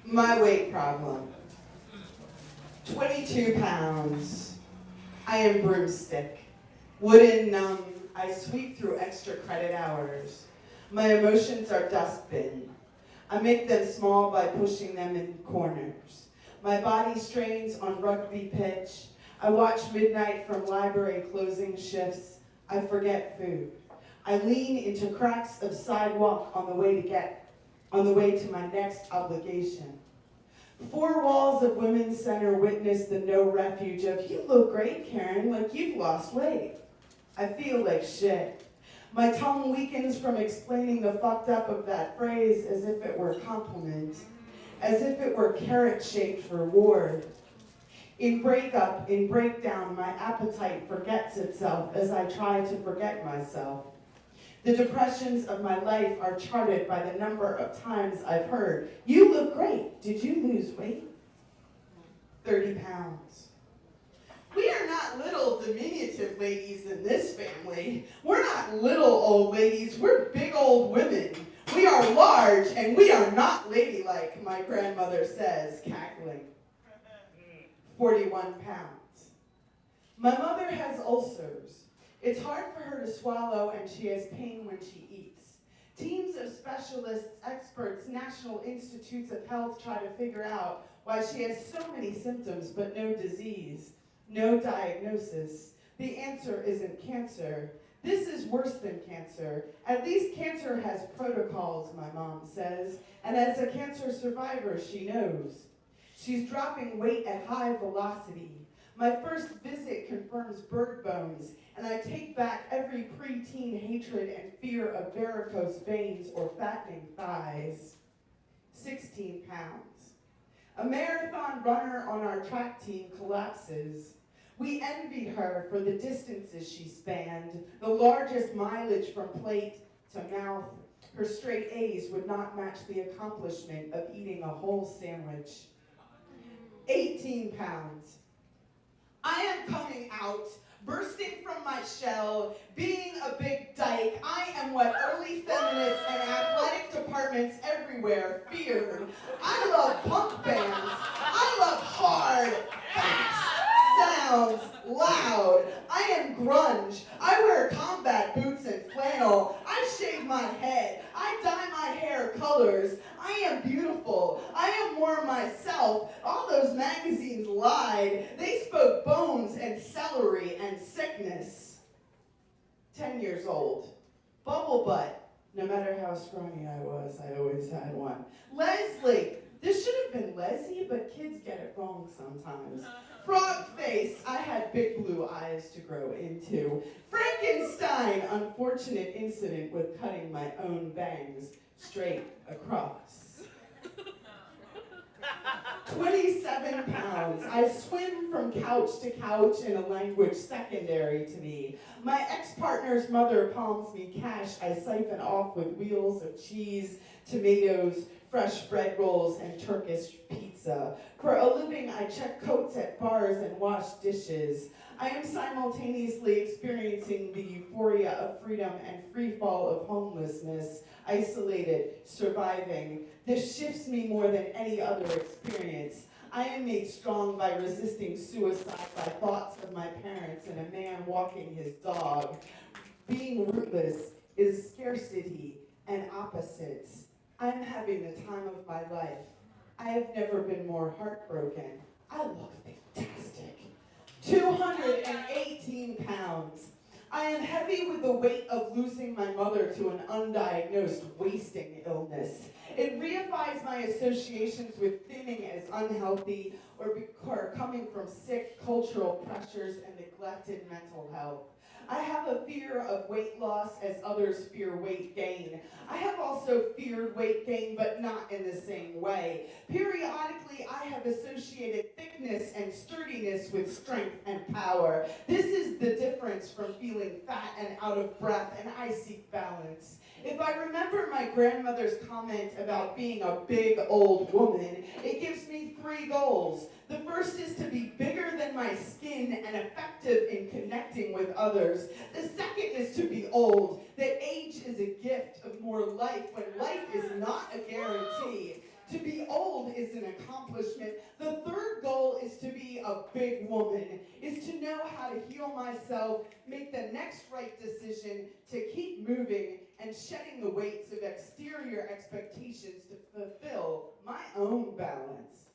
My weight problem. 22 pounds. I am broomstick. Wooden numb, I sweep through extra credit hours. My emotions are dustbin. I make them small by pushing them in corners. My body strains on rugby pitch. I watch midnight from library closing shifts. I forget food. I lean into cracks of sidewalk on the way to my next obligation. Four walls of Women's Center witness the no refuge of, you look great, Karen, like you've lost weight. I feel like shit. My tongue weakens from explaining the fucked up of that phrase as if it were a compliment, as if it were carrot-shaped reward. In breakdown, my appetite forgets itself as I try to forget myself. The depressions of my life are charted by the number of times I've heard, you look great, did you lose weight? 30 pounds. We are not little diminutive ladies in this family. We're not little old ladies, we're big old women. We are large and we are not ladylike, my grandmother says, cackling. 41 pounds. My mother has ulcers. It's hard for her to swallow and she has pain when she eats. Teams of specialists, experts, national institutes of health try to figure out why she has so many symptoms but no disease, no diagnosis. The answer isn't cancer. This is worse than cancer. At least cancer has protocols, my mom says, and as a cancer survivor, she knows. She's dropping weight at high velocity. My first visit confirms bird bones, and I take back every preteen hatred and fear of varicose veins or fattening thighs. 16 pounds. A marathon runner on our track team collapses. We envied her for the distances she spanned, the largest mileage from plate to mouth. Her straight A's would not match the accomplishment of eating a whole sandwich. 18 pounds. I am coming out, bursting from my shell, being a big dyke. I am what early feminists and athletic departments everywhere feared. I love punk bands. I love hard, fast, sounds, loud. I am grunge. I wear combat boots and flannel. I shave my head. I dye my hair colors. I am beautiful. I am more myself. All those magazines lied. They spoke bones and celery and sickness. 10 years old. Bubble butt. No matter how scrawny I was, I always had one. Leslie. This should have been Leslie, but kids get it wrong sometimes. Frog face. I had big blue eyes to grow into. Frankenstein. Unfortunate incident with cutting my own bangs straight across. 27 pounds. I swim from couch to couch in a language secondary to me. My ex-partner's mother palms me cash I siphon off with wheels of cheese, tomatoes, fresh bread rolls, and Turkish pizza. For a living, I check coats at bars and wash dishes. I am simultaneously experiencing the euphoria of freedom and free fall of homelessness, isolated, surviving. This shifts me more than any other experience. I am made strong by resisting suicide, by thoughts of my parents and a man walking his dog. Being rootless is scarcity and opposites. I'm having the time of my life. I have never been more heartbroken. I look fantastic. 218 pounds. I am heavy with the weight of losing my mother to an undiagnosed wasting illness. It reifies my associations with thinning as unhealthy or coming from sick cultural pressures and neglected mental health. I have a fear of weight loss as others fear weight gain. I have also feared weight gain, but not in the same way. Periodically, I have associated thickness and sturdiness with strength and power. This is the difference from feeling fat and out of breath, and I seek balance. If I remember my grandmother's comment about being a big old woman, it gives me 3 goals. The first is to be bigger than my skin and effective in connecting with others. The second is to be old, that age is a gift of more life when life is not a guarantee. To be old is an accomplishment. The third goal is to be a big woman, is to know how to heal myself, make the next right decision, to keep moving and shedding the weights of exterior expectations to fulfill my own balance.